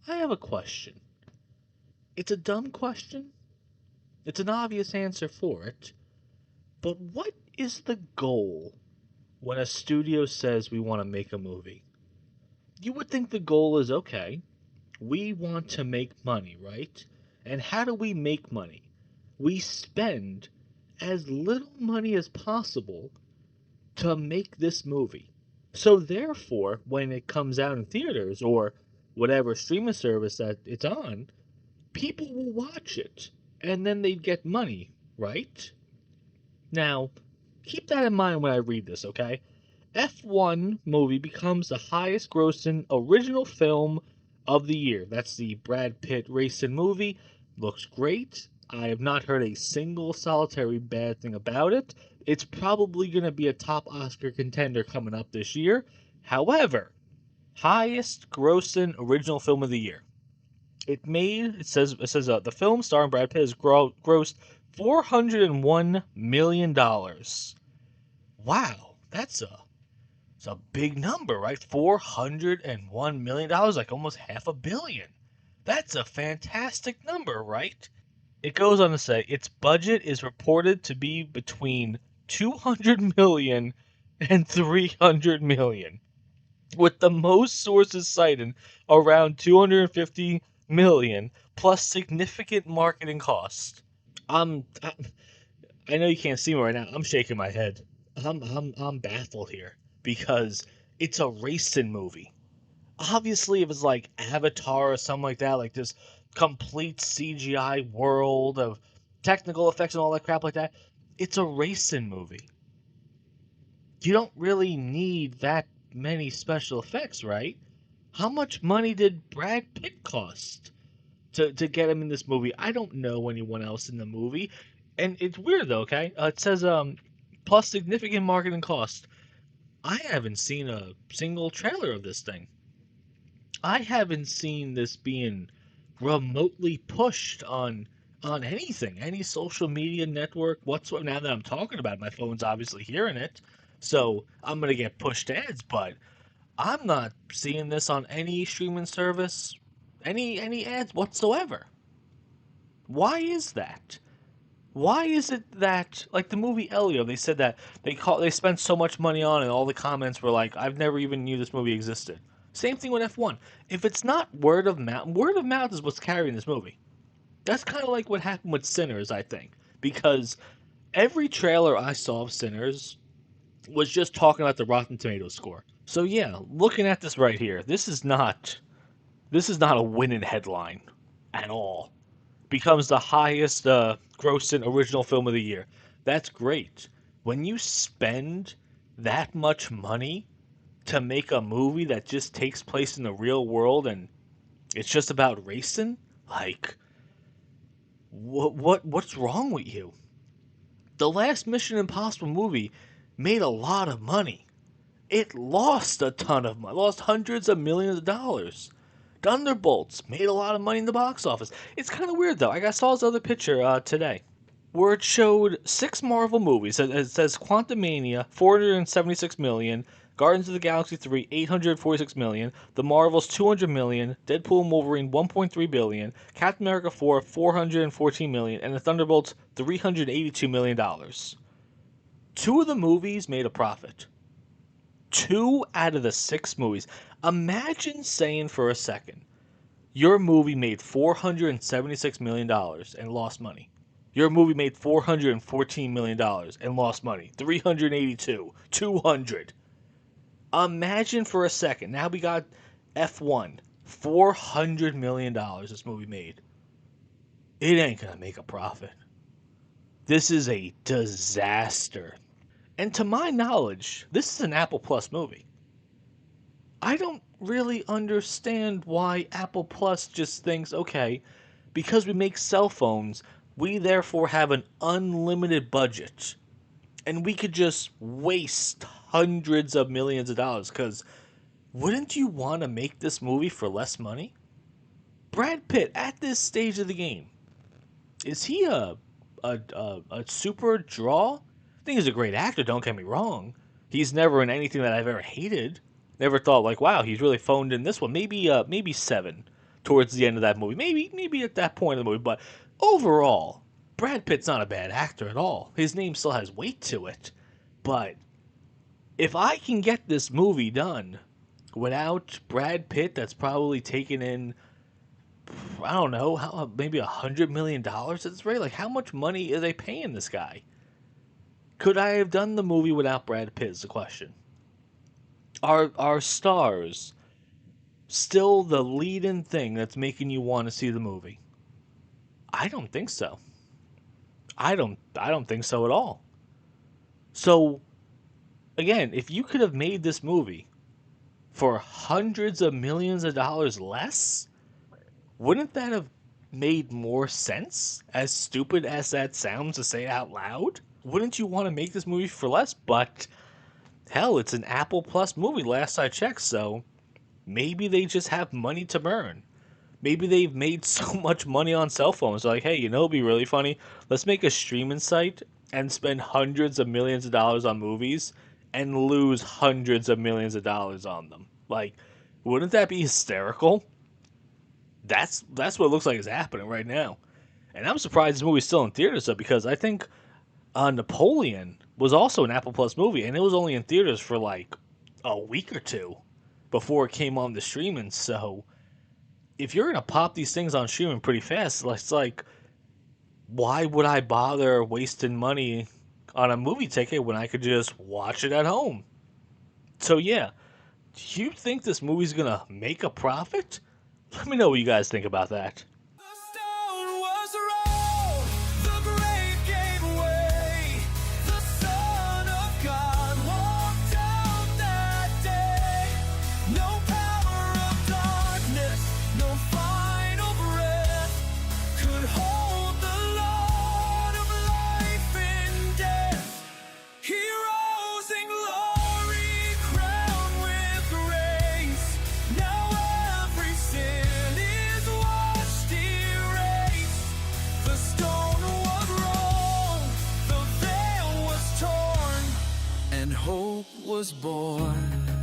I have a question. It's a dumb question. It's an obvious answer for it. But what is the goal when a studio says we want to make a movie? You would think the goal is okay, we want to make money, right? And how do we make money? We spend as little money as possible to make this movie. So therefore, when it comes out in theaters or whatever streaming service that it's on, people will watch it and then they get money, right? Now, keep that in mind when I read this, okay? F1 movie becomes the highest grossing original film of the year. That's the Brad Pitt racing movie. Looks great. I have not heard a single solitary bad thing about it. It's probably going to be a top Oscar contender coming up this year. However, highest grossing original film of the year. It says the film starring Brad Pitt has grossed $401 million. Wow, it's a big number, right? $401 million, like almost half a billion. That's a fantastic number, right? It goes on to say its budget is reported to be between 200 million and 300 million, with the most sources citing around 250 million plus significant marketing costs. I know you can't see me right now. I'm shaking my head. I'm baffled here because it's a racing movie. Obviously, if it's like Avatar or something like that, like this complete CGI world of technical effects and all that crap like that, it's a racing movie. You don't really need that many special effects, right? How much money did Brad Pitt cost to get him in this movie? I don't know anyone else in the movie. And it's weird though, okay? It says plus significant marketing cost. I haven't seen a single trailer of this thing. I haven't seen this being remotely pushed on anything, any social media network whatsoever. Now that I'm talking about it, my phone's obviously hearing it, so I'm gonna get pushed ads. But I'm not seeing this on any streaming service, any ads whatsoever. Why is that? Why is it that like the movie Elio? They said that they spent so much money on it, and all the comments were like, "I've never even knew this movie existed." Same thing with F1. If it's not word of mouth is what's carrying this movie. That's kind of like what happened with Sinners, I think, because every trailer I saw of Sinners was just talking about the Rotten Tomatoes score. So yeah, looking at this right here, this is not a winning headline at all. Becomes the highest grossing original film of the year. That's great. When you spend that much money to make a movie that just takes place in the real world and it's just about racing, like what's wrong with you? The last Mission Impossible movie made a lot of money. It lost a ton of money, lost hundreds of millions of dollars. Thunderbolts made a lot of money in the box office. It's kind of weird though. I saw this other picture today where it showed six Marvel movies. It says Quantumania, 476 million, Guardians of the Galaxy 3, 846 million, The Marvels, 200 million, Deadpool and Wolverine, 1.3 billion, Captain America 4, 414 million, and the Thunderbolts, $382 million. Two of the movies made a profit. Two out of the six movies. Imagine saying for a second, your movie made $476 million dollars and lost money. Your movie made $414 million dollars and lost money. 382, 200. Imagine for a second. Now we got F1. $400 million dollars this movie made. It ain't gonna make a profit. This is a disaster. And to my knowledge, this is an Apple Plus movie. I don't really understand why Apple Plus just thinks, okay, because we make cell phones, we therefore have an unlimited budget. And we could just waste hundreds of millions of dollars. Because wouldn't you want to make this movie for less money? Brad Pitt, at this stage of the game, is he a super draw? I think he's a great actor, don't get me wrong. He's never in anything that I've ever hated. Never thought like, wow, he's really phoned in this one. Maybe Seven. towards the end of that movie. Maybe at that point in the movie, but overall, Brad Pitt's not a bad actor at all. His name still has weight to it. But if I can get this movie done without Brad Pitt, that's probably taken in, I don't know, maybe $100 million at this rate. Like, how much money are they paying this guy? Could I have done the movie without Brad Pitt? Is the question. Are stars still the leading thing that's making you want to see the movie? I don't think so. I don't think so at all. So again, if you could have made this movie for hundreds of millions of dollars less, wouldn't that have made more sense? As stupid as that sounds to say out loud, wouldn't you want to make this movie for less? But hell, it's an Apple Plus movie last I checked, so maybe they just have money to burn. Maybe they've made so much money on cell phones. Like, hey, it'd be really funny? Let's make a streaming site and spend hundreds of millions of dollars on movies and lose hundreds of millions of dollars on them. Like, wouldn't that be hysterical? That's what it looks like is happening right now. And I'm surprised this movie's still in theaters, though, because I think Napoleon was also an Apple Plus movie, and it was only in theaters for like a week or two before it came on the streaming. So if you're gonna pop these things on streaming pretty fast, it's like, why would I bother wasting money on a movie ticket when I could just watch it at home? So yeah, do you think this movie's gonna make a profit? Let me know what you guys think about that. Hope was born.